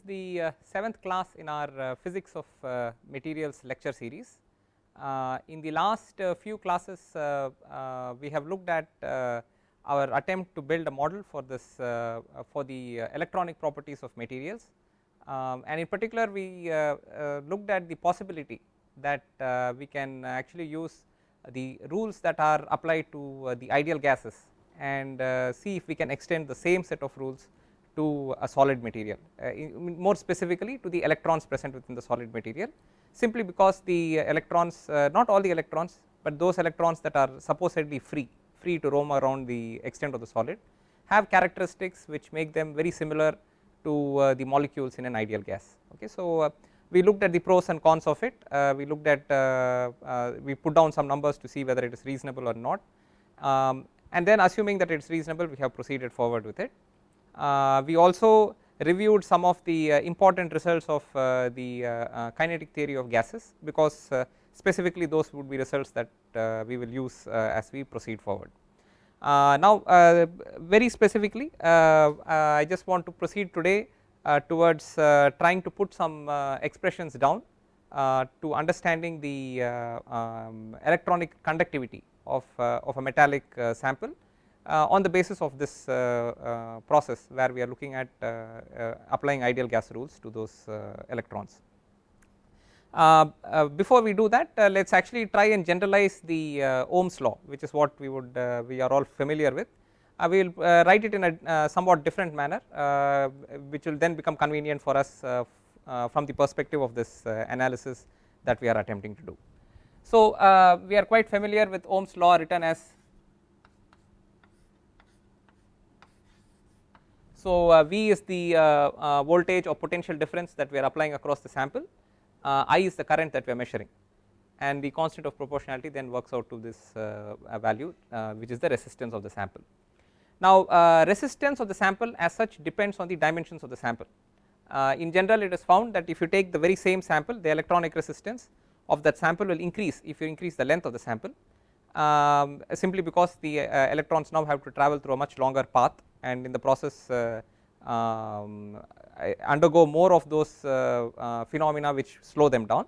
the 7th class in our physics of materials lecture series. In the last few classes we have looked at our attempt to build a model for this for the electronic properties of materials, and in particular we looked at the possibility that we can actually use the rules that are applied to the ideal gases and see if we can extend the same set of rules to a solid material, more specifically to the electrons present within the solid material, simply because the electrons, not all the electrons, but those electrons that are supposedly free to roam around the extent of the solid, have characteristics which make them very similar to the molecules in an ideal gas. Okay, so we looked at the pros and cons of it. We looked at we put down some numbers to see whether it is reasonable or not, and then assuming that it is reasonable, we have proceeded forward with it. We also reviewed some of the important results of the kinetic theory of gases, because specifically those would be results that we will use as we proceed forward. Now very specifically I just want to proceed today towards trying to put some expressions down to understanding the electronic conductivity of a metallic sample on the basis of this process where we are looking at applying ideal gas rules to those electrons. Before we do that, let us actually try and generalize the Ohms law, which is what we are all familiar with. We will write it in a somewhat different manner, which will then become convenient for us from the perspective of this analysis that we are attempting to do. So we are quite familiar with Ohms law written as, so V is the voltage or potential difference that we are applying across the sample, I is the current that we are measuring, and the constant of proportionality then works out to this value which is the resistance of the sample. Now resistance of the sample as such depends on the dimensions of the sample. In general it is found that if you take the very same sample, the electronic resistance of that sample will increase if you increase the length of the sample, simply because the electrons now have to travel through a much longer path, and in the process undergo more of those phenomena which slow them down.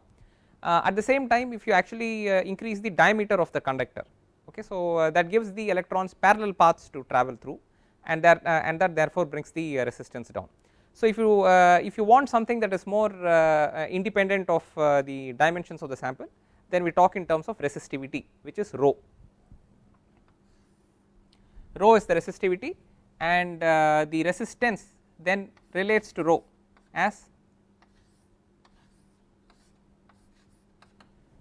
At the same time, if you actually increase the diameter of the conductor, okay, so that gives the electrons parallel paths to travel through, and that therefore brings the resistance down. So if you want something that is more independent of the dimensions of the sample, then we talk in terms of resistivity, which is rho. Rho is the resistivity, and the resistance then relates to rho as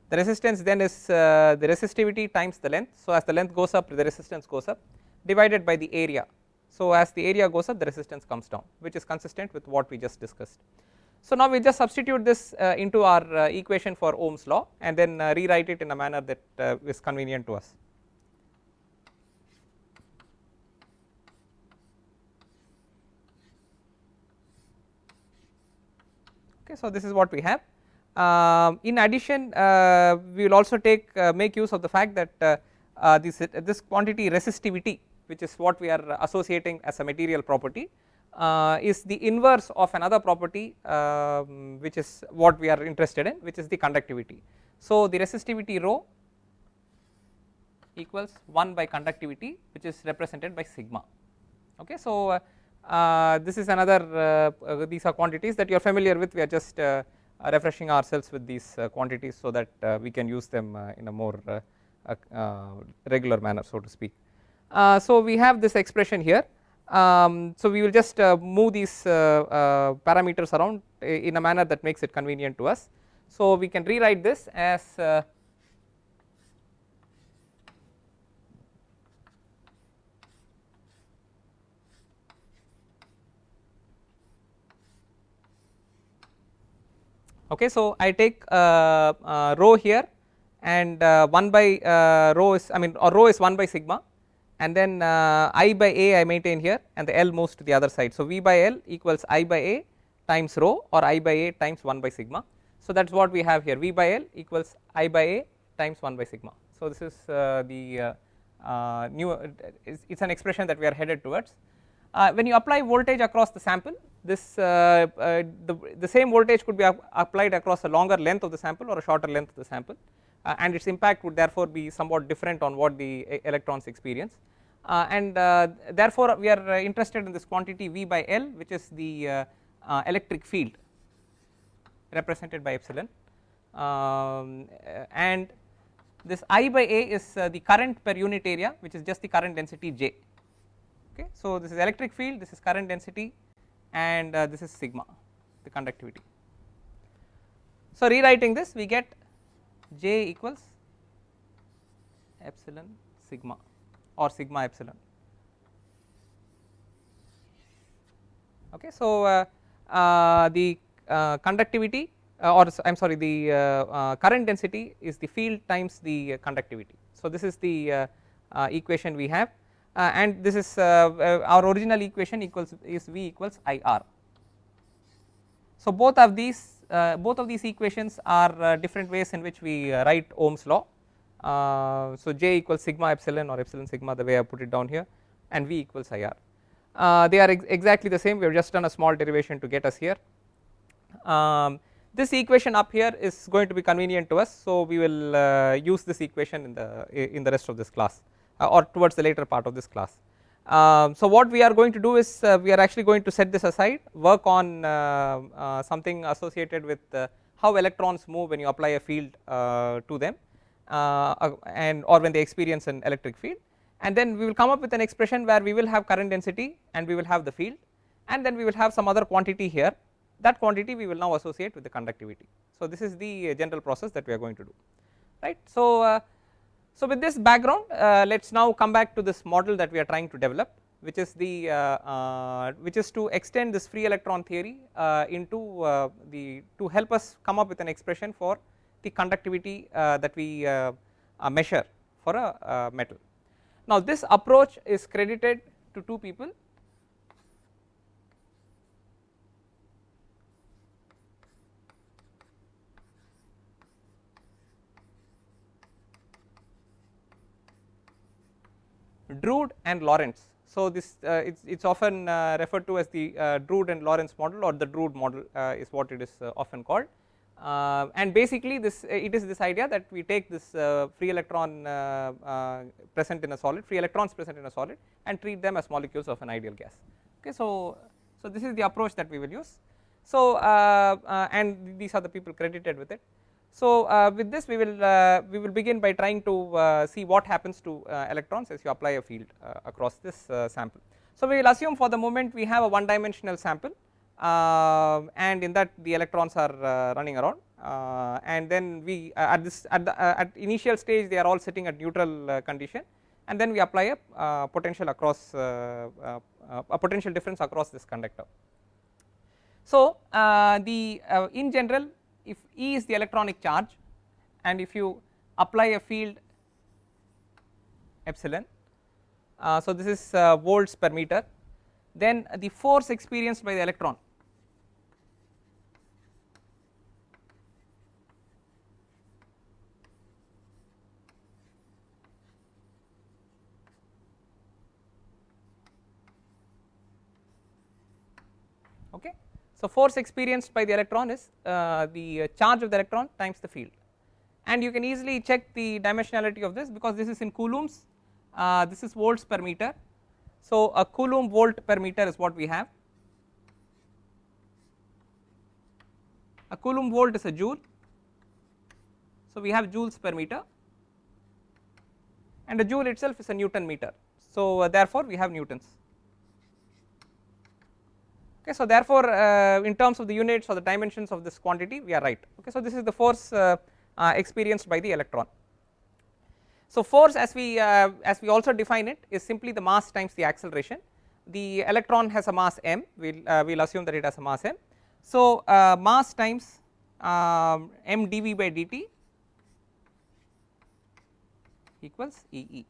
the resistance then is the resistivity times the length. So as the length goes up, the resistance goes up, divided by the area. So as the area goes up, the resistance comes down, which is consistent with what we just discussed. So now we just substitute this into our equation for Ohm's law, and then rewrite it in a manner that is convenient to us. Okay, so this is what we have. In addition, we will also make use of the fact that this quantity resistivity, which is what we are associating as a material property, is the inverse of another property which is what we are interested in, which is the conductivity. So the resistivity rho equals 1 by conductivity, which is represented by sigma. Okay, so this is another these are quantities that you are familiar with. We are just refreshing ourselves with these quantities so that we can use them in a more regular manner, so to speak. So we have this expression here. So we will just move these parameters around in a manner that makes it convenient to us. So we can rewrite this as okay, so I take rho here, and 1 by rho is, rho is 1 by sigma, and then I by A I maintain here, and the L moves to the other side. So V by L equals I by A times rho, or I by A times 1 by sigma. So that is what we have here, V by L equals I by A times 1 by sigma. So this is the new, it's an expression that we are headed towards. When you apply voltage across the sample, this the same voltage could be applied across a longer length of the sample or a shorter length of the sample, and its impact would therefore be somewhat different on what the electrons experience, and therefore we are interested in this quantity V by L, which is the electric field represented by epsilon, and this I by A is the current per unit area, which is just the current density J. Okay, so this is electric field, this is current density, and this is sigma, the conductivity. So rewriting this, we get J equals epsilon sigma or sigma epsilon. Okay, so the conductivity or I am sorry, the current density is the field times the conductivity. So this is the equation we have, and this is our original equation is V equals IR. So both of these equations are different ways in which we write Ohm's law. So J equals sigma epsilon or epsilon sigma, the way I put it down here, and V equals IR. They are exactly the same. We have just done a small derivation to get us here. This equation up here is going to be convenient to us, so we will use this equation in the rest of this class, or towards the later part of this class. So what we are going to do is we are actually going to set this aside, work on something associated with how electrons move when you apply a field to them, and or when they experience an electric field, and then we will come up with an expression where we will have current density and we will have the field, and then we will have some other quantity here. That quantity we will now associate with the conductivity. So this is the general process that we are going to do, right. So so with this background, let us now come back to this model that we are trying to develop, which is to extend this free electron theory into to help us come up with an expression for the conductivity that we measure for a metal. Now this approach is credited to two people. Drude and Lorentz. So this it's often referred to as the Drude and Lorentz model, or the Drude model is what it is often called, and basically this it is this idea that we take this free electron present in a solid, free electrons present in a solid, and treat them as molecules of an ideal gas. Okay, so this is the approach that we will use. So and these are the people credited with it. So with this we will begin by trying to see what happens to electrons as you apply a field across this sample. So we will assume for the moment we have a one dimensional sample, and in that the electrons are running around, and then we at initial stage they are all sitting at neutral condition, and then we apply a potential across a potential difference across this conductor. So in general, if E is the electronic charge, and if you apply a field epsilon, so this is volts per meter, then the force experienced by the electron okay. So force experienced by the electron is the charge of the electron times the field, and you can easily check the dimensionality of this because this is in coulombs, this is volts per meter. So a coulomb volt per meter is what we have. A coulomb volt is a joule, so we have joules per meter, and a joule itself is a Newton meter. So therefore we have newtons. Okay, so therefore in terms of the units or the dimensions of this quantity we are right. Okay, so this is the force experienced by the electron. So force as we also define it is simply the mass times the acceleration. The electron has a mass m, we'll assume that it has a mass m. So mass times m dV by dt equals EE.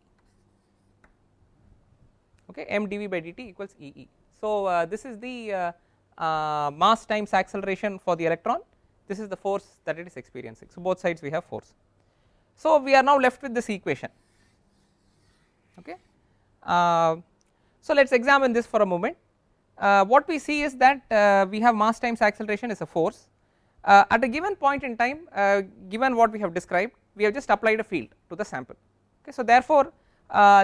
Okay, m dV by dt equals EE. So this is the mass times acceleration for the electron, this is the force that it is experiencing. So both sides we have force. So we are now left with this equation. Okay, so let us examine this for a moment. what we see is that we have mass times acceleration is a force. At a given point in time, given what we have described, we have just applied a field to the sample. Okay, so therefore,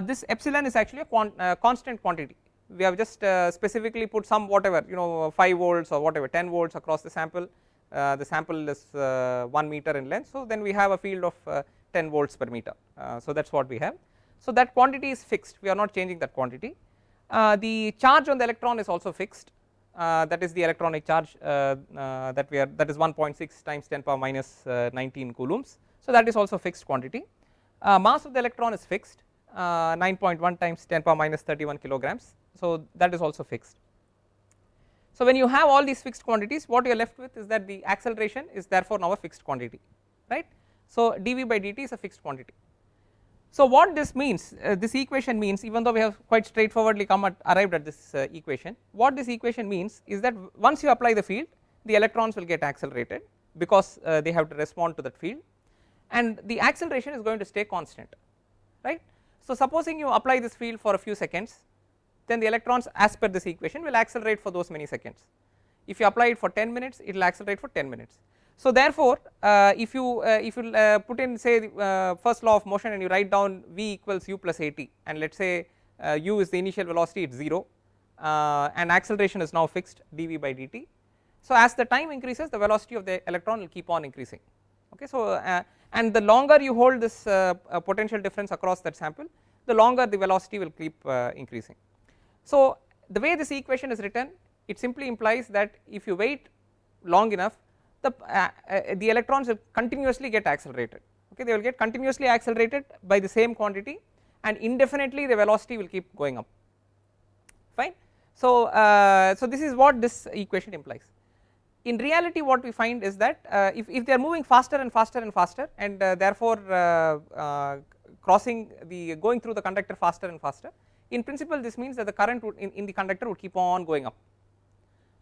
this epsilon is actually a constant quantity. We have just specifically put some whatever 5 volts or whatever 10 volts across the sample. The sample is 1 meter in length, so then we have a field of 10 volts per meter. So that is what we have. So that quantity is fixed, we are not changing that quantity. The charge on the electron is also fixed, that is the electronic charge that is 1.6 times 10 power minus 19 coulombs. So that is also fixed quantity. Mass of the electron is fixed, 9.1 times 10 power minus 31 kilograms. So that is also fixed. So when you have all these fixed quantities, what you are left with is that the acceleration is therefore now a fixed quantity, right. So dV by dt is a fixed quantity. So what this means, this equation means, even though we have quite straightforwardly arrived at this equation, what this equation means is that once you apply the field, the electrons will get accelerated because they have to respond to that field, and the acceleration is going to stay constant, right. So supposing you apply this field for a few seconds, then the electrons as per this equation will accelerate for those many seconds. If you apply it for 10 minutes, it will accelerate for 10 minutes. So therefore, if you put in say the first law of motion and you write down v equals u plus at, and let us say u is the initial velocity, it is 0, and acceleration is now fixed dv by dt. So as the time increases, the velocity of the electron will keep on increasing. Okay, so and the longer you hold this potential difference across that sample, the longer the velocity will keep increasing. So the way this equation is written, it simply implies that if you wait long enough, the electrons will continuously get accelerated. Okay, they will get continuously accelerated by the same quantity, and indefinitely the velocity will keep going up. Fine. So so this is what this equation implies. In reality, what we find is that if they are moving faster and faster and faster, and therefore going through the conductor faster and faster, in principle this means that the current in the conductor would keep on going up.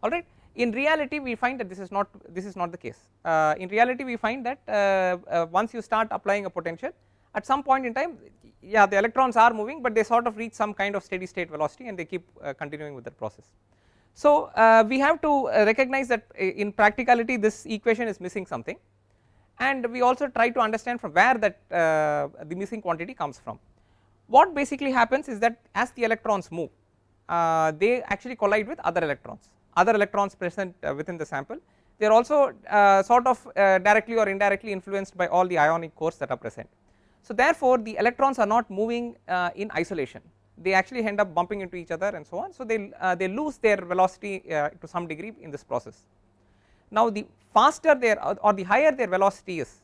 Alright. In reality, we find that this is not the case. In reality, we find that once you start applying a potential, at some point in time, yeah, the electrons are moving, but they sort of reach some kind of steady state velocity and they keep continuing with that process. So we have to recognize that in practicality this equation is missing something, and we also try to understand from where that the missing quantity comes from. What basically happens is that as the electrons move, they actually collide with other electrons present within the sample. They are also sort of directly or indirectly influenced by all the ionic cores that are present. So therefore the electrons are not moving in isolation, they actually end up bumping into each other and so on. So they lose their velocity to some degree in this process. Now the faster or the higher their velocity is,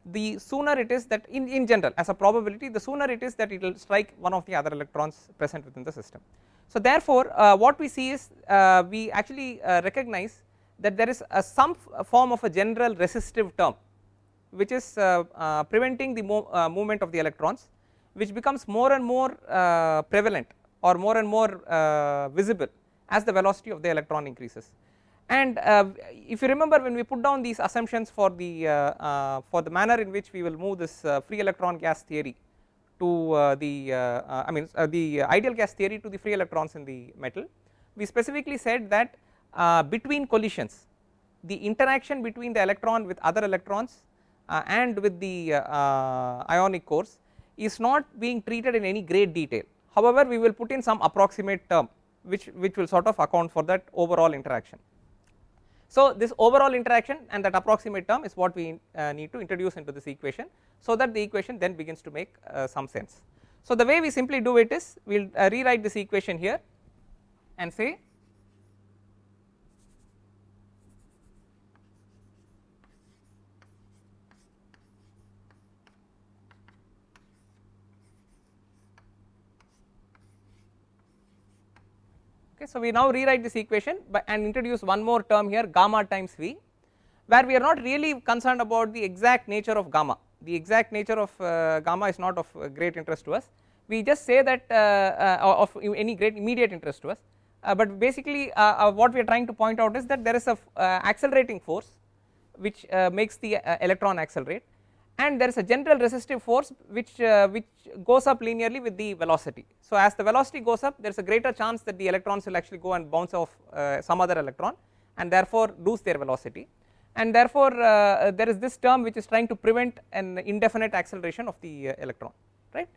the sooner it is that in general as a probability, the sooner it is that it will strike one of the other electrons present within the system. So therefore what we see is we actually recognize that there is some form of a general resistive term which is preventing the movement of the electrons, which becomes more and more prevalent or more and more visible as the velocity of the electron increases. And if you remember, when we put down these assumptions for the manner in which we will move this free electron gas theory to the ideal gas theory to the free electrons in the metal, we specifically said that between collisions, the interaction between the electron with other electrons and with the ionic cores is not being treated in any great detail. However, we will put in some approximate term which will sort of account for that overall interaction. So this overall interaction and that approximate term is what we need to introduce into this equation, so that the equation then begins to make some sense. So the way we simply do it is, we will rewrite this equation here and say okay, so we now rewrite this equation and introduce one more term here, gamma times V, where we are not really concerned about the exact nature of gamma. The exact nature of gamma is not of great interest to us. We just say that of any great immediate interest to us, but basically what we are trying to point out is that there is a accelerating force which makes the electron accelerate, and there is a general resistive force which goes up linearly with the velocity. So as the velocity goes up, there is a greater chance that the electrons will actually go and bounce off some other electron and therefore lose their velocity, and therefore there is this term which is trying to prevent an indefinite acceleration of the electron, right.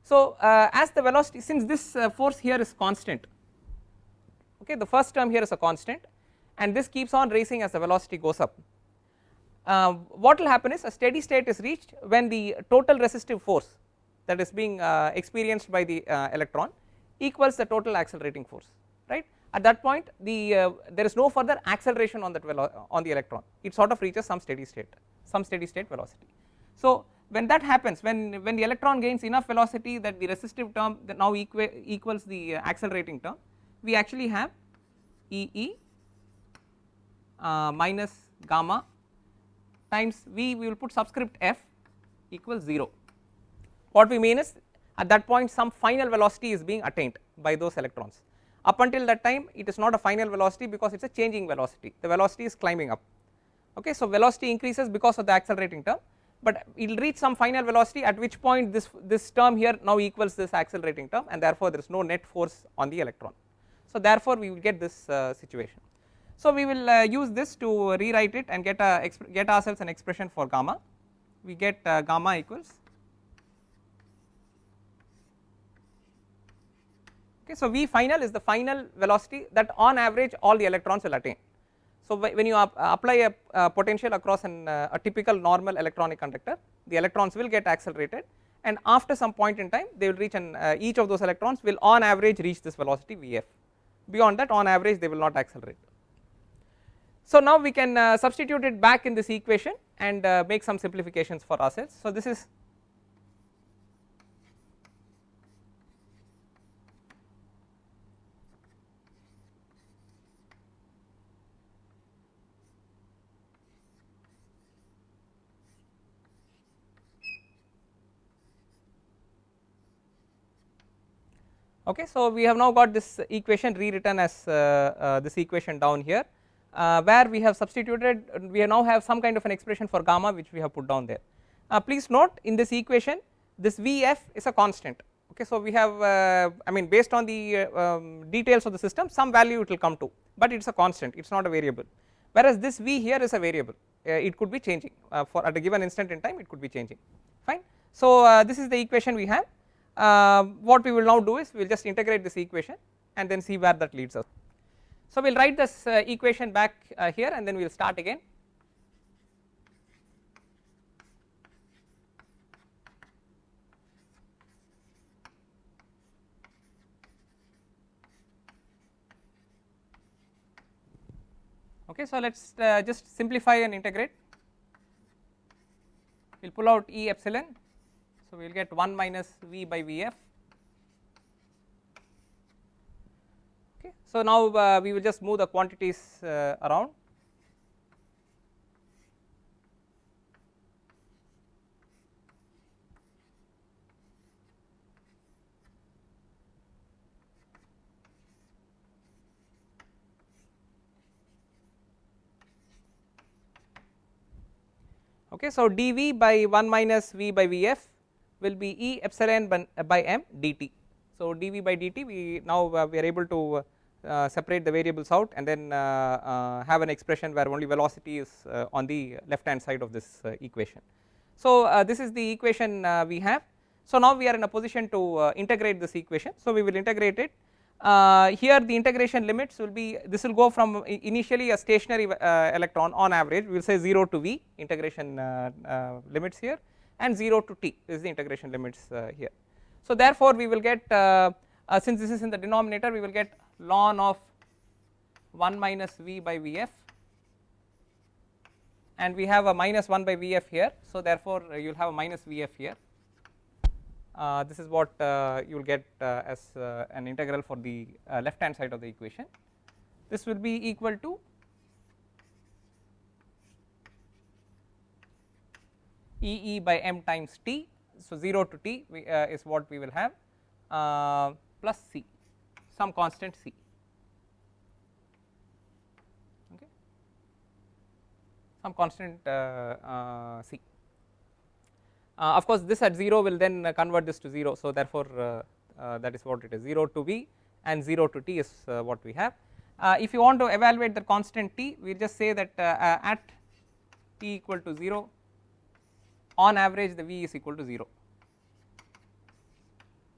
So as the velocity, since this force here is constant, okay, the first term here is a constant and this keeps on raising as the velocity goes up. What will happen is a steady state is reached when the total resistive force that is being experienced by the electron equals the total accelerating force, right. At that point there is no further acceleration on that on the electron, it sort of reaches some steady state velocity. So when that happens, when the electron gains enough velocity that the resistive term that now equals the accelerating term, we actually have E minus gamma times V, we will put subscript f equals 0. What we mean is at that point some final velocity is being attained by those electrons. Up until that time it is not a final velocity because it is a changing velocity, the velocity is climbing up, okay. So velocity increases because of the accelerating term, but it will reach some final velocity at which point this term here now equals this accelerating term, and therefore there is no net force on the electron. So therefore we will get this situation. So we will use this to rewrite it and get ourselves an expression for gamma. We get gamma equals, okay, so V final is the final velocity that on average all the electrons will attain. So when you apply a potential across a typical normal electronic conductor, the electrons will get accelerated, and after some point in time they will reach each of those electrons will on average reach this velocity Vf. Beyond that, on average they will not accelerate. So now we can substitute it back in this equation and make some simplifications for ourselves. So this is okay. So we have now got this equation rewritten as this equation down here, where we have substituted, we now have some kind of an expression for gamma which we have put down there. Please note in this equation this Vf is a constant, okay. So we have I mean based on the details of the system some value it will come to, but it is a constant, it is not a variable, whereas this V here is a variable, it could be changing for at a given instant in time, it could be changing, fine. So this is the equation we have. What we will now do is we will just integrate this equation and then see where that leads us. So we will write this equation back here and then we will start again. Okay, so let us just simplify and integrate. We will pull out E epsilon, so we will get 1 minus V by Vf. Okay, so now we will just move the quantities around. Okay, so dV by 1 minus V by Vf will be E epsilon by m dt. So dV by dt, we now we are able to separate the variables out and then have an expression where only velocity is on the left hand side of this equation. So this is the equation we have. So now we are in a position to integrate this equation. So we will integrate it. Here the integration limits will be, this will go from initially a stationary electron on average, we will say 0 to V integration limits here, and 0 to T is the integration limits here. So therefore we will get, since this is in the denominator, we will get ln of 1 minus V by Vf, and we have a minus 1 by Vf here, so therefore you will have a minus Vf here. This is what you will get as an integral for the left hand side of the equation. This will be equal to E by m times T, so 0 to T is what we will have, plus C, some constant C, okay, some constant C. Of course this at 0 will then convert this to 0, so therefore that is what it is, 0 to v and 0 to t is what we have. If you want to evaluate the constant t, we will just say that at t equal to 0, on average the v is equal to 0.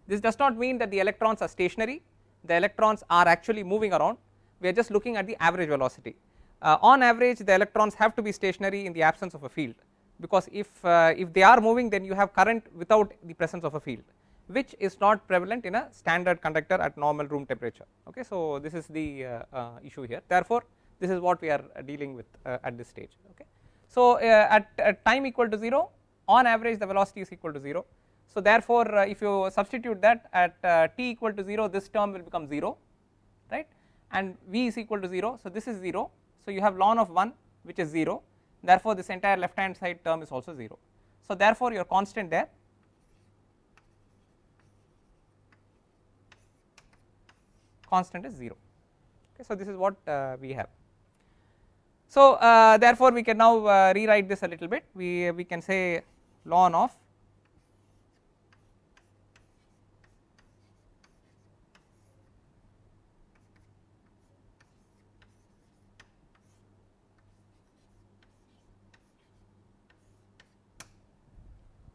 This does not mean that the electrons are stationary, the electrons are actually moving around, we are just looking at the average velocity. On average the electrons have to be stationary in the absence of a field, because if they are moving, then you have current without the presence of a field, which is not prevalent in a standard conductor at normal room temperature. Okay, so this is the issue here, therefore this is what we are dealing with at this stage. Okay, so at time equal to 0, on average the velocity is equal to 0. So therefore if you substitute that at t equal to 0, this term will become 0, right, and v is equal to 0, so this is 0, so you have ln of 1 which is 0, therefore this entire left hand side term is also 0. So therefore your constant there constant is 0. Okay, so this is what we have. So therefore we can now rewrite this a little bit, we can say ln of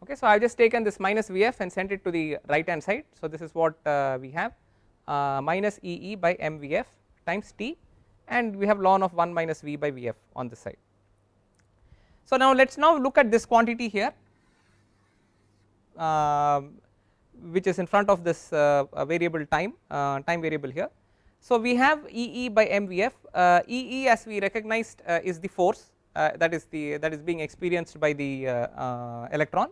okay, so I have just taken this minus Vf and sent it to the right hand side. So this is what we have, minus Ee by mVf times t, and we have ln of 1 minus V by Vf on this side. So now let us now look at this quantity here, which is in front of this variable time variable here. So we have Ee by mVf, Ee as we recognized is the force that is being experienced by the electron,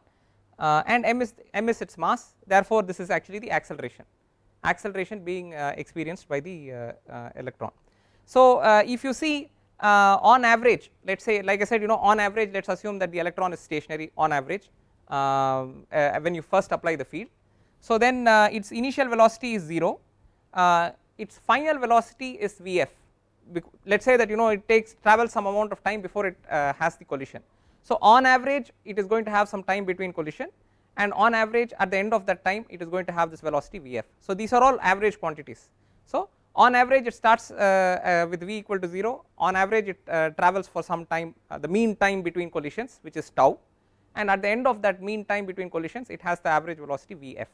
and m is its mass, therefore this is actually the acceleration being experienced by the electron. So if you see on average, let us say, like I said, on average let us assume that the electron is stationary on average when you first apply the field. So then its initial velocity is 0, its final velocity is Vf, let us say that it travels some amount of time before it has the collision. So on average it is going to have some time between collision, and on average at the end of that time it is going to have this velocity Vf. So these are all average quantities. So on average it starts with V equal to 0, on average it travels for some time, the mean time between collisions, which is tau, and at the end of that mean time between collisions it has the average velocity Vf.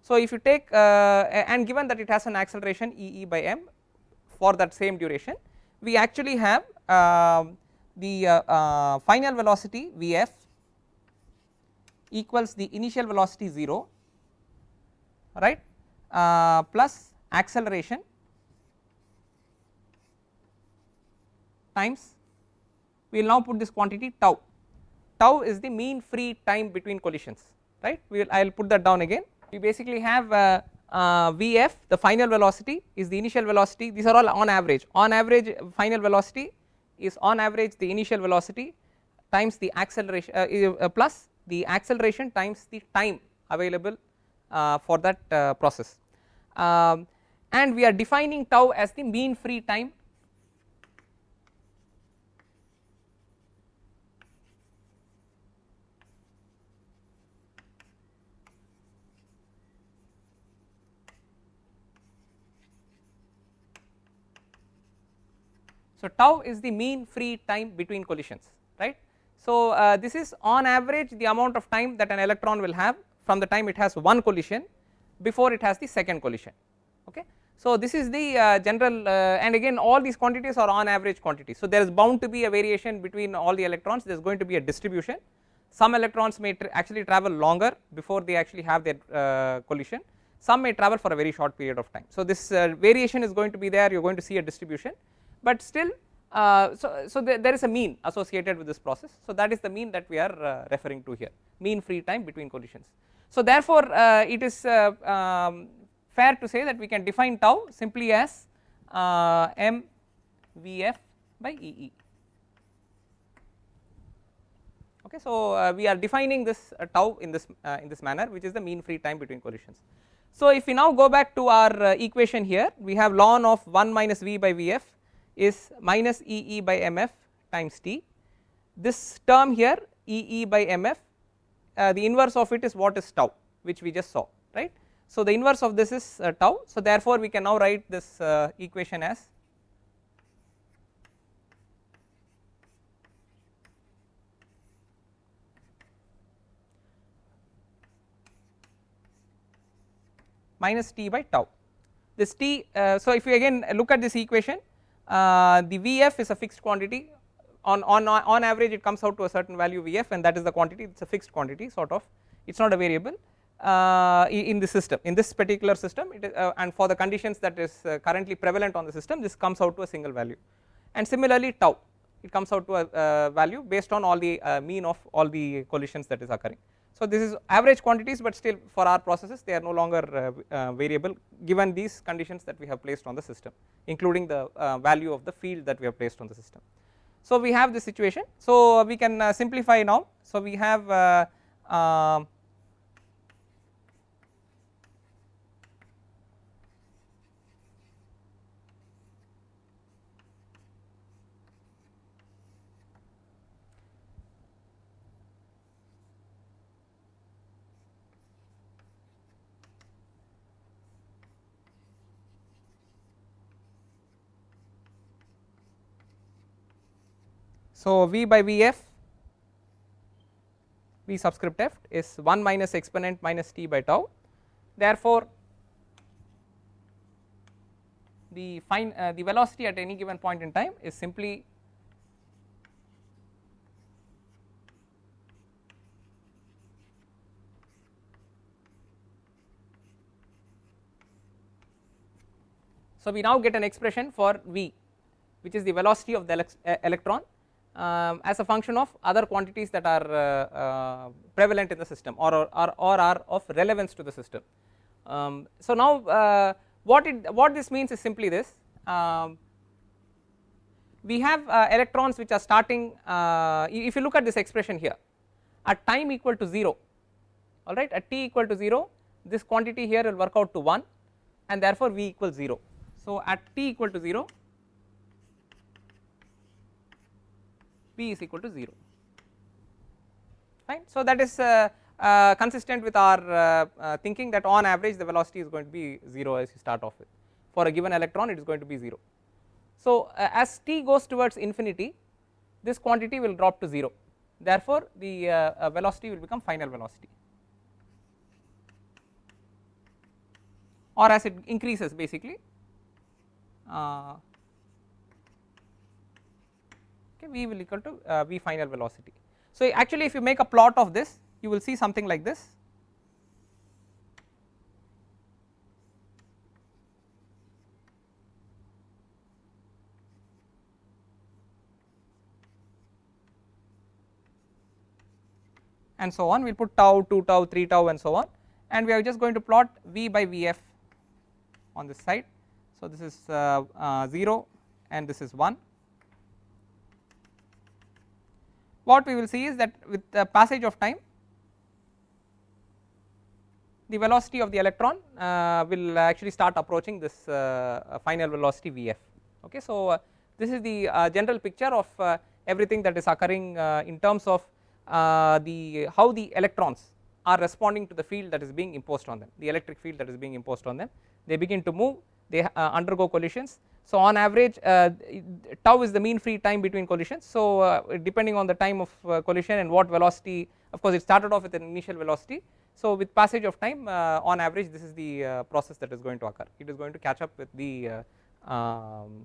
So if you take and given that it has an acceleration Ee by m for that same duration, we actually have the final velocity Vf equals the initial velocity 0, right, plus acceleration times, we will now put this quantity tau. Tau is the mean free time between collisions, right, I will put that down again. We basically have Vf, the final velocity is the initial velocity, these are all on average final velocity is on average the initial velocity times the acceleration plus the acceleration times the time available for that process, and we are defining tau as the mean free time So tau is the mean free time between collisions, right. So this is on average the amount of time that an electron will have from the time it has one collision before it has the second collision. Okay, so this is the general and again all these quantities are on average quantities. So there is bound to be a variation between all the electrons, there is going to be a distribution. Some electrons may actually travel longer before they actually have their collision, some may travel for a very short period of time. So this variation is going to be there, you are going to see a distribution, but still there is a mean associated with this process. So that is the mean that we are referring to here, mean free time between collisions. So therefore it is fair to say that we can define tau simply as m Vf by Ee. Okay, so we are defining this tau in this manner, which is the mean free time between collisions. So if we now go back to our equation here, we have ln of 1 minus V by Vf is minus Ee by mf times t. This term here Ee by mf the inverse of it is what is tau, which we just saw, right. So the inverse of this is tau, so therefore we can now write this equation as minus t by tau. This t, so if you again look at this equation, the Vf is a fixed quantity, on average it comes out to a certain value Vf, and that is the quantity, it is a fixed quantity sort of, it is not a variable in the system, in this particular system it is, and for the conditions that is currently prevalent on the system, this comes out to a single value. And similarly tau, it comes out to a value based on all the mean of all the collisions that is occurring. So this is average quantities, but still for our processes they are no longer variable given these conditions that we have placed on the system, including the value of the field that we have placed on the system. So we have this situation, so we can simplify now. So we have so V by Vf, V subscript f is 1 minus exponent minus t by tau, therefore the velocity at any given point in time is simply so we now get an expression for V, which is the velocity of the electron as a function of other quantities that are prevalent in the system or are of relevance to the system. So now what this means is simply this, we have electrons which are starting, if you look at this expression here, at time equal to 0, alright, at t equal to 0 this quantity here will work out to 1 and therefore V equals 0. So at t equal to 0 V is equal to 0, fine. So that is consistent with our thinking that on average the velocity is going to be 0 as you start off with, for a given electron it is going to be 0. So as t goes towards infinity this quantity will drop to 0, therefore the velocity will become final velocity, or as it increases basically V will equal to V final velocity. So actually if you make a plot of this you will see something like this. And so on, we will put tau, 2 tau, 3 tau and so on, and we are just going to plot V by Vf on this side. So this is 0 and this is 1. What we will see is that with the passage of time the velocity of the electron will actually start approaching this final velocity Vf. Okay, so this is the general picture of everything that is occurring in terms of how the electrons are responding to the field that is being imposed on them, the electric field that is being imposed on them. They begin to move, they undergo collisions. So on average tau is the mean free time between collisions, so depending on the time of collision and what velocity, of course it started off with an initial velocity, so with passage of time on average this is the process that is going to occur. It is going to catch up with the final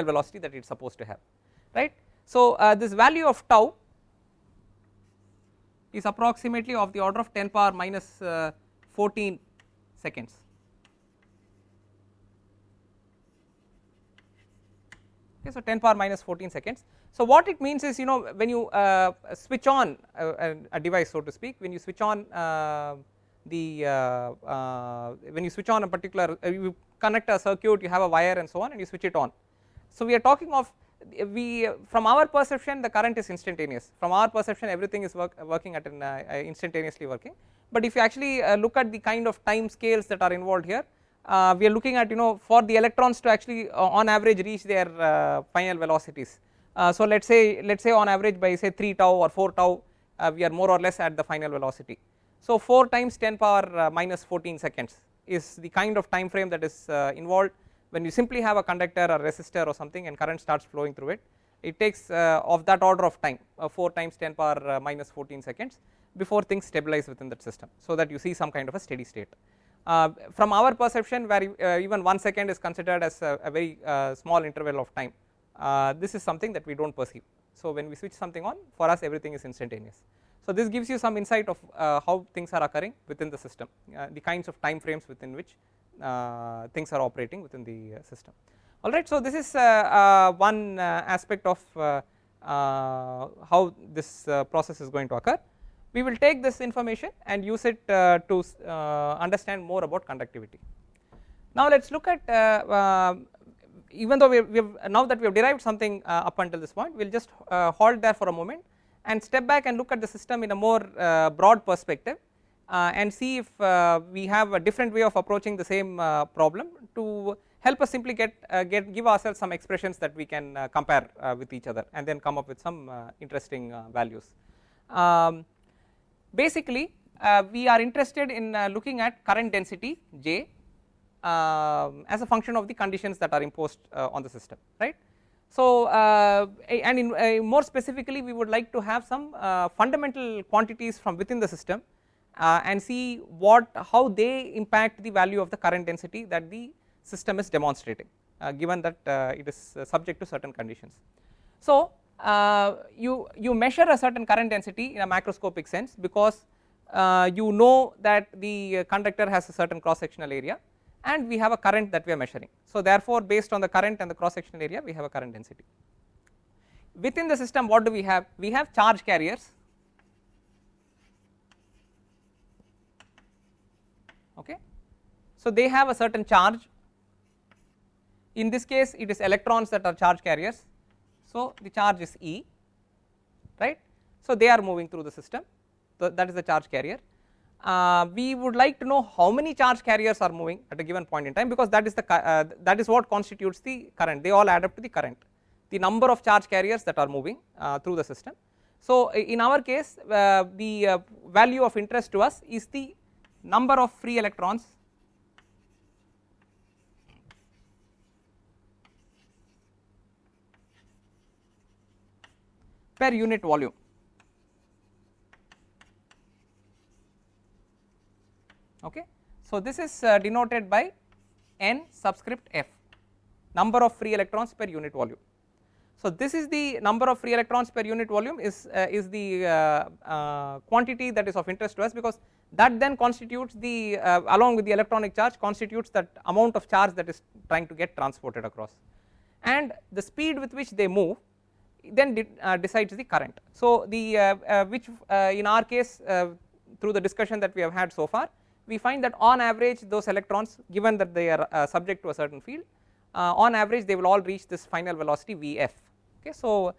velocity that it is supposed to have, right. So this value of tau is approximately of the order of 10 power minus 14 seconds. Okay, so 10 power minus 14 seconds. So what it means is, you know, when you switch on a device, so to speak, when you switch on when you switch on a particular, you connect a circuit, you have a wire and so on, and you switch it on. So we are talking of, from our perception the current is instantaneous, from our perception everything is working at an instantaneously working, but if you actually look at the kind of time scales that are involved here, we are looking at, you know, for the electrons to actually on average reach their final velocities. So let's say on average by say 3 tau or 4 tau we are more or less at the final velocity. So 4 times 10 power minus 14 seconds is the kind of time frame that is involved when you simply have a conductor or resistor or something and current starts flowing through it. It takes of that order of time 4 times 10 power minus 14 seconds before things stabilize within that system, so that you see some kind of a steady state. From our perception, where even 1 second is considered as a very small interval of time, this is something that we do not perceive. So when we switch something on, for us everything is instantaneous. So this gives you some insight of how things are occurring within the system, the kinds of time frames within which things are operating within the system. Alright, so this is one aspect of how this process is going to occur. We will take this information and use it to understand more about conductivity. Now let us look at, even though now that we have derived something up until this point, we will just halt there for a moment and step back and look at the system in a more broad perspective and see if we have a different way of approaching the same problem to help us simply give ourselves some expressions that we can compare with each other and then come up with some interesting values. Basically we are interested in looking at current density J as a function of the conditions that are imposed on the system, right. So and more specifically we would like to have some fundamental quantities from within the system and see how they impact the value of the current density that the system is demonstrating, given that it is subject to certain conditions. So you measure a certain current density in a macroscopic sense because you know that the conductor has a certain cross sectional area and we have a current that we are measuring. So therefore based on the current and the cross sectional area we have a current density. Within the system what do we have? We have charge carriers, okay. So they have a certain charge. In this case it is electrons that are charge carriers, so the charge is E, right. So they are moving through the system, so that is the charge carrier. We would like to know how many charge carriers are moving at a given point in time, because that is what constitutes the current. They all add up to the current, the number of charge carriers that are moving through the system. So in our case the value of interest to us is the number of free electrons per unit volume. Okay. So this is denoted by n subscript f, number of free electrons per unit volume. So this is the number of free electrons per unit volume is the quantity that is of interest to us, because that then constitutes the along with the electronic charge constitutes that amount of charge that is trying to get transported across, and the speed with which they move then decides the current. So the which in our case through the discussion that we have had so far, we find that on average those electrons, given that they are subject to a certain field, on average they will all reach this final velocity Vf. Okay, so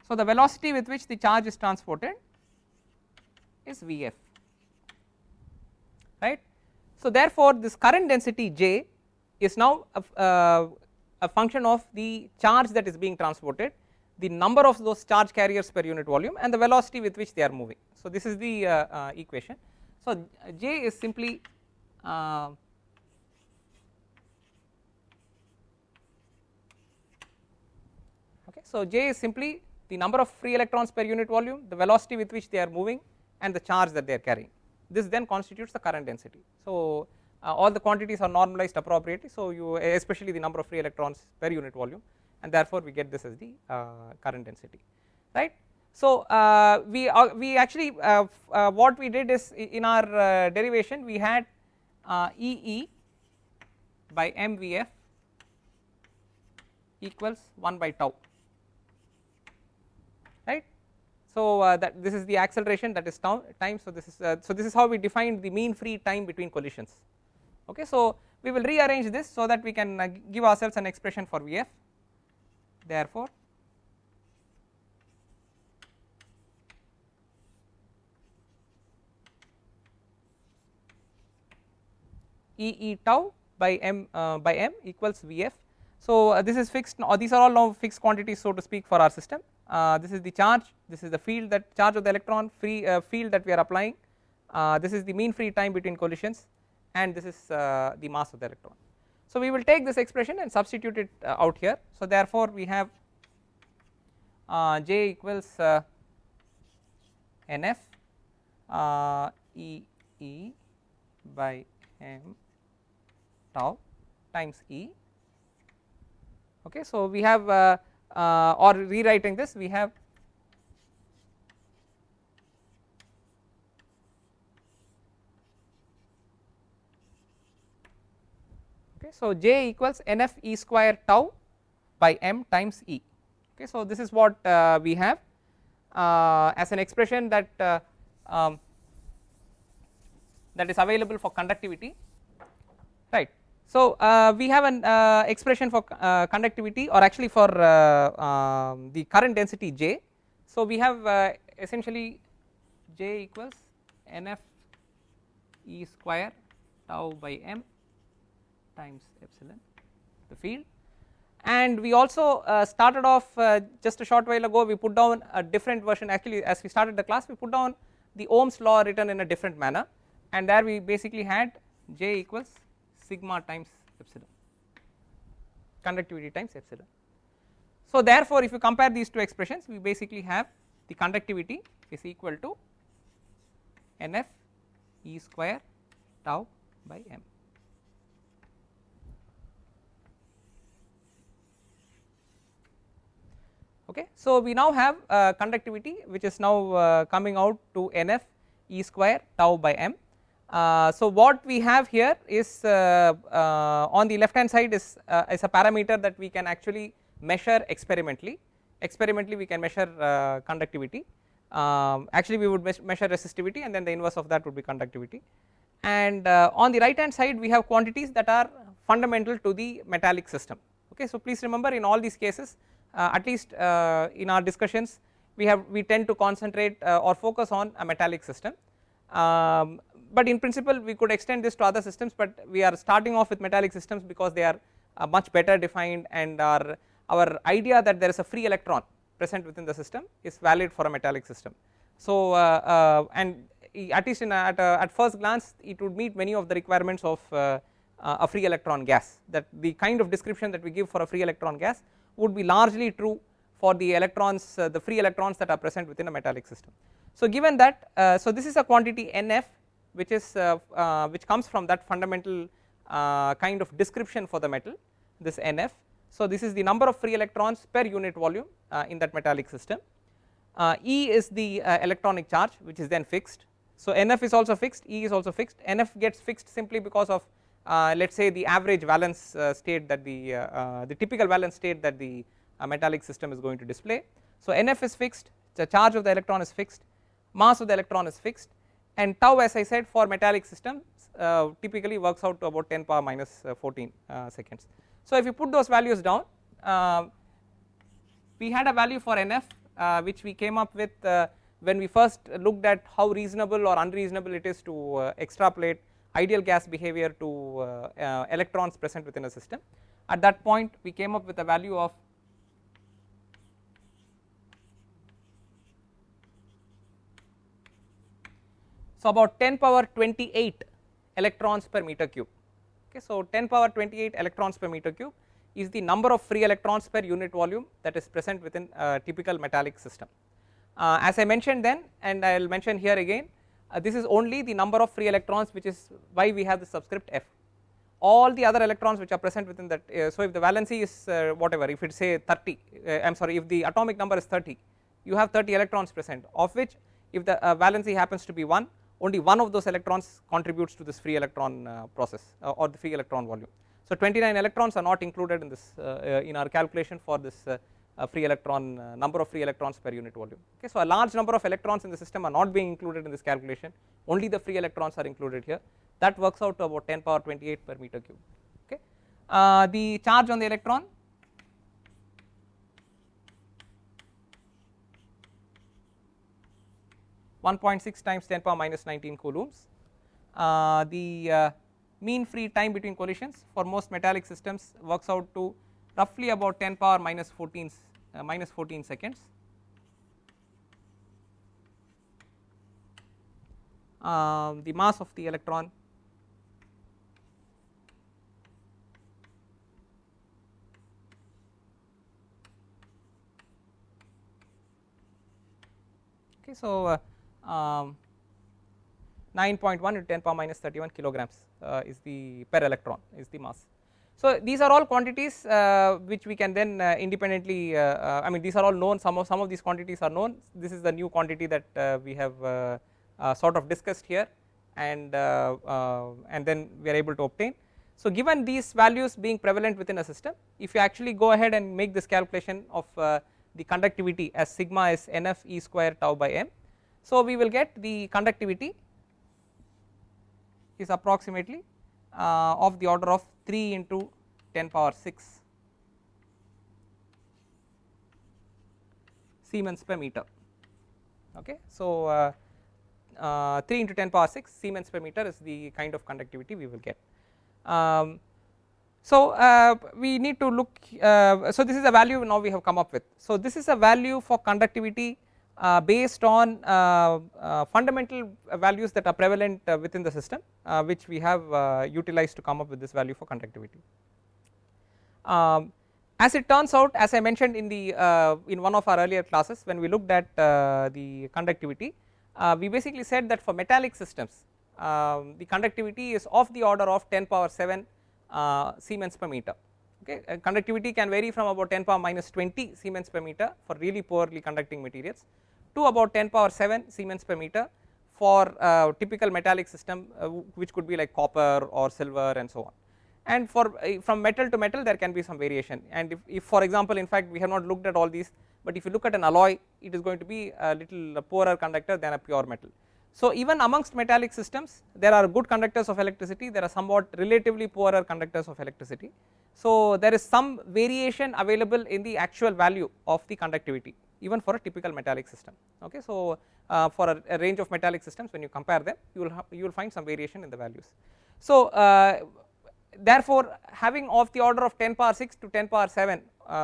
so the velocity with which the charge is transported is Vf, right. So therefore this current density J is now a function of the charge that is being transported, the number of those charge carriers per unit volume, and the velocity with which they are moving. So this is the equation. So J is simply okay, so J is simply the number of free electrons per unit volume, the velocity with which they are moving, and the charge that they are carrying. This then constitutes the current density. So all the quantities are normalized appropriately, so you especially the number of free electrons per unit volume, and therefore we get this as the current density, right. So we actually what we did is in our derivation we had EE by mVf equals 1 by tau, right. So that this is the acceleration, that is time. So this is how we defined the mean free time between collisions. Okay, so we will rearrange this so that we can give ourselves an expression for Vf. therefore E tau by m equals Vf. So this is fixed, these are all now fixed quantities, so to speak, for our system. This is the charge, this is the field, that charge of the electron, free field that we are applying, this is the mean free time between collisions, and this is the mass of the electron. So we will take this expression and substitute it out here. So therefore we have J equals Nf E by m tau times E. Okay, so we have or rewriting this, we have okay, so J equals Nf E square tau by m times E. Okay, so this is what we have as an expression that that is available for conductivity, right. So we have an expression for conductivity, or actually for the current density J. So we have essentially J equals Nf E square tau by m times epsilon, the field. And we also started off just a short while ago, we put down a different version. Actually, as we started the class, we put down the Ohm's law written in a different manner, and there we basically had J equals sigma times epsilon, conductivity times epsilon. So therefore if you compare these two expressions, we basically have the conductivity is equal to Nf E square tau by m. Okay, so we now have conductivity which is now coming out to Nf E square tau by m. So what we have here is on the left hand side is a parameter that we can actually measure experimentally. Experimentally we can measure conductivity, actually we would measure resistivity, and then the inverse of that would be conductivity. And on the right hand side we have quantities that are fundamental to the metallic system. Okay, so please remember, in all these cases at least in our discussions we tend to concentrate or focus on a metallic system. But in principle we could extend this to other systems, but we are starting off with metallic systems because they are much better defined, and our idea that there is a free electron present within the system is valid for a metallic system. So and at least at first glance it would meet many of the requirements of a free electron gas, that the kind of description that we give for a free electron gas would be largely true for the electrons, the free electrons that are present within a metallic system. So given that, so this is a quantity Nf which is which comes from that fundamental kind of description for the metal, this Nf. So this is the number of free electrons per unit volume in that metallic system. E is the electronic charge which is then fixed. So Nf is also fixed, E is also fixed. Nf gets fixed simply because of let us say the average valence state that the typical valence state that the metallic system is going to display. So Nf is fixed, the charge of the electron is fixed, mass of the electron is fixed, and tau, as I said, for metallic systems typically works out to about 10 power minus 14 seconds. So if you put those values down, we had a value for Nf which we came up with when we first looked at how reasonable or unreasonable it is to extrapolate ideal gas behavior to electrons present within a system. At that point we came up with a value of so about 10 power 28 electrons per meter cube. Okay, so 10 power 28 electrons per meter cube is the number of free electrons per unit volume that is present within a typical metallic system. As I mentioned then, and I will mention here again, this is only the number of free electrons, which is why we have the subscript F. All the other electrons which are present within that, so if the valency is whatever, if it say 30, I am sorry, if the atomic number is 30, you have 30 electrons present, of which if the valency happens to be 1, only one of those electrons contributes to this free electron process or the free electron volume. So 29 electrons are not included in this in our calculation for this free electron number of free electrons per unit volume. Okay, so a large number of electrons in the system are not being included in this calculation, only the free electrons are included here. That works out to about 10 power 28 per meter cube. Okay, the charge on the electron 1.6 times 10 power minus 19 coulombs. The mean free time between collisions for most metallic systems works out to roughly about 10 power minus 14 seconds. The mass of the electron okay, so 9.1 into 10 power minus 31 kilograms is the per electron is the mass. So these are all quantities which we can then independently I mean these are all known, some of these quantities are known. This is the new quantity that we have sort of discussed here, and then we are able to obtain. So given these values being prevalent within a system, if you actually go ahead and make this calculation of the conductivity as sigma is nf e square tau by m, so we will get the conductivity is approximately of the order of 3 into 10 power 6 Siemens per meter. Okay, so 3 into 10 power 6 Siemens per meter is the kind of conductivity we will get. So we need to look, so this is a value now we have come up with. So this is a value for conductivity based on fundamental values that are prevalent within the system, which we have utilized to come up with this value for conductivity. As it turns out, as I mentioned in one of our earlier classes, when we looked at the conductivity, we basically said that for metallic systems the conductivity is of the order of 10 power 7 Siemens per meter. Okay, conductivity can vary from about 10 power minus 20 Siemens per meter for really poorly conducting materials to about 10 power 7 Siemens per meter for typical metallic system which could be like copper or silver and so on. And for from metal to metal there can be some variation, and if for example, in fact we have not looked at all these, but if you look at an alloy, it is going to be a little poorer conductor than a pure metal. So even amongst metallic systems there are good conductors of electricity, there are somewhat relatively poorer conductors of electricity. So there is some variation available in the actual value of the conductivity even for a typical metallic system. Okay, so for a range of metallic systems, when you compare them, you will find some variation in the values. So therefore having of the order of 10 power 6 to 10 power 7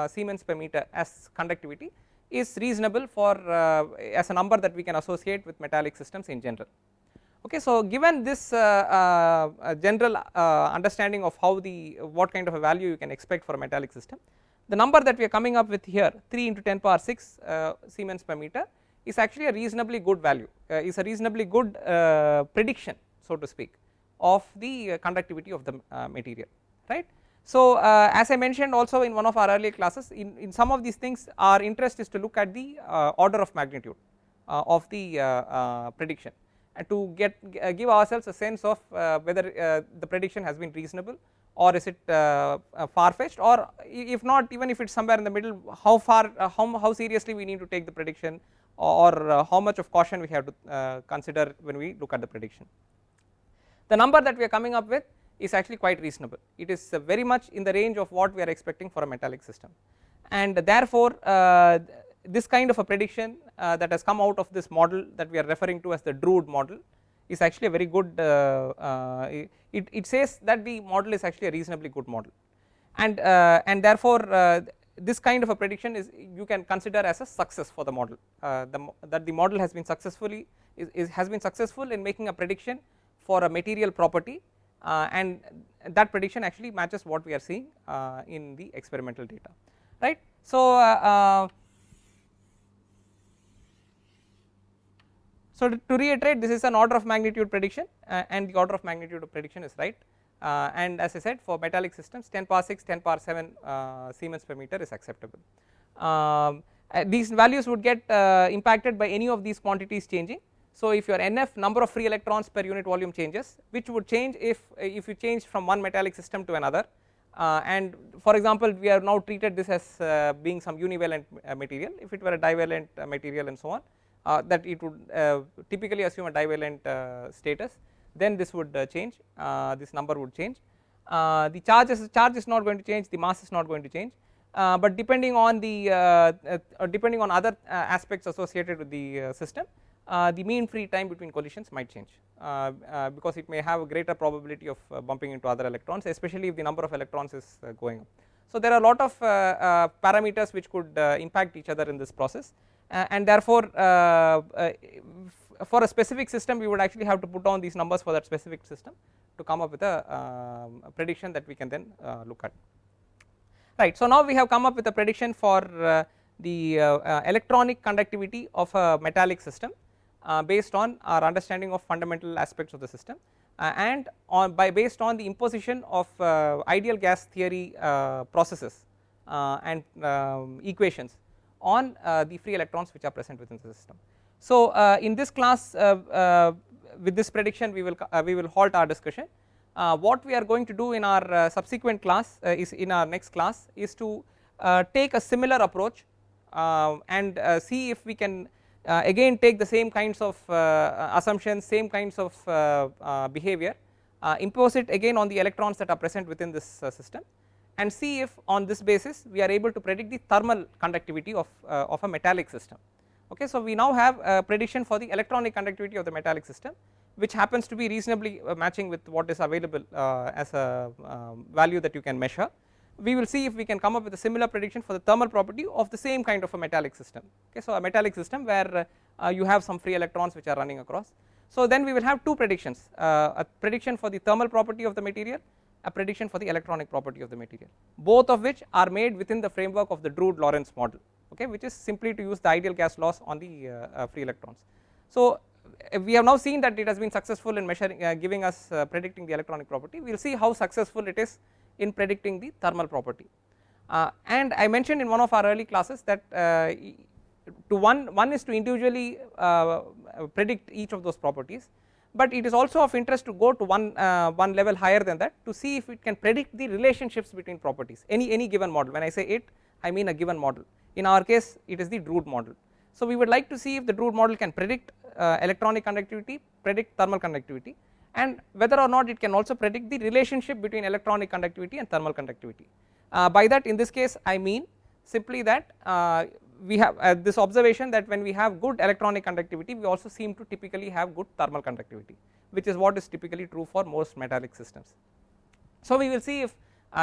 Siemens per meter as conductivity is reasonable for as a number that we can associate with metallic systems in general. Okay, so given this general understanding of how what kind of a value you can expect for a metallic system, the number that we are coming up with here, 3 into 10 power 6 Siemens per meter, is actually a reasonably good value, is a reasonably good prediction, so to speak, of the conductivity of the material, right. So as I mentioned also in one of our earlier classes, in some of these things our interest is to look at the order of magnitude of the prediction, and to give ourselves a sense of whether the prediction has been reasonable, or is it far-fetched, or if not, even if it is somewhere in the middle, how seriously we need to take the prediction, or how much of caution we have to consider when we look at the prediction. The number that we are coming up with is actually quite reasonable. It is very much in the range of what we are expecting for a metallic system, and therefore this kind of a prediction that has come out of this model that we are referring to as the Drude model is actually a very good, it says that the model is actually a reasonably good model, and therefore this kind of a prediction is you can consider as a success for the model, that the model has been successful in making a prediction for a material property, and that prediction actually matches what we are seeing in the experimental data, right. So so to reiterate, this is an order of magnitude prediction, and the order of magnitude of prediction is right, and as I said, for metallic systems 10 power 6 10 power 7 Siemens per meter is acceptable. These values would get impacted by any of these quantities changing. So if your NF, number of free electrons per unit volume, changes, which would change if you change from one metallic system to another, and for example we have now treated this as being some univalent material. If it were a divalent material and so on, that it would typically assume a divalent status, then this would change, this number would change. The charge is not going to change, the mass is not going to change, but depending on other aspects associated with the system, the mean free time between collisions might change, because it may have a greater probability of bumping into other electrons, especially if the number of electrons is going up. So there are a lot of parameters which could impact each other in this process, and therefore for a specific system we would actually have to put on these numbers for that specific system to come up with a prediction that we can then look at. Right, so now we have come up with a prediction for the electronic conductivity of a metallic system based on our understanding of fundamental aspects of the system, and based on the imposition of ideal gas theory processes and equations on the free electrons which are present within the system. So in this class, with this prediction we will halt our discussion. What we are going to do in our subsequent class in our next class is to take a similar approach and see if we can again take the same kinds of assumptions, same kinds of behavior, impose it again on the electrons that are present within this system, and see if on this basis we are able to predict the thermal conductivity of a metallic system. Okay, so we now have a prediction for the electronic conductivity of the metallic system, which happens to be reasonably matching with what is available as a value that you can measure. We will see if we can come up with a similar prediction for the thermal property of the same kind of a metallic system. Okay, so a metallic system where you have some free electrons which are running across. So then we will have two predictions, a prediction for the thermal property of the material, a prediction for the electronic property of the material, both of which are made within the framework of the Drude model, okay, which is simply to use the ideal gas laws on the free electrons. So we have now seen that it has been successful in measuring, giving us predicting the electronic property. We will see how successful it is in predicting the thermal property. And I mentioned in one of our early classes that one is to individually predict each of those properties, but it is also of interest to go to one level higher than that to see if it can predict the relationships between properties, any given model. When I say it, I mean a given model. In our case it is the Drude model. So we would like to see if the Drude model can predict electronic conductivity, predict thermal conductivity, and whether or not it can also predict the relationship between electronic conductivity and thermal conductivity. By that, in this case I mean simply that we have this observation that when we have good electronic conductivity we also seem to typically have good thermal conductivity, which is what is typically true for most metallic systems. So we will see if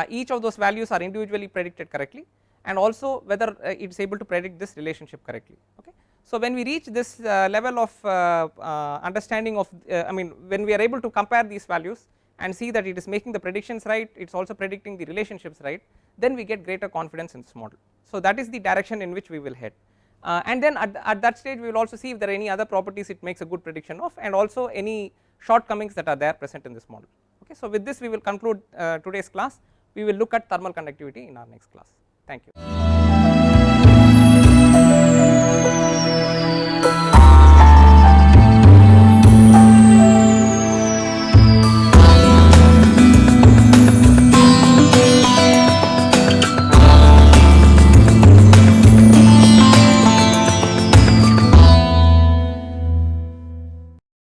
each of those values are individually predicted correctly, and also whether it is able to predict this relationship correctly. Okay, so when we reach this level of understanding of I mean when we are able to compare these values and see that it is making the predictions right, it is also predicting the relationships right, then we get greater confidence in this model. So that is the direction in which we will head, and then at that stage we will also see if there are any other properties it makes a good prediction of, and also any shortcomings that are there present in this model. Okay, so with this we will conclude today's class. We will look at thermal conductivity in our next class. Thank you.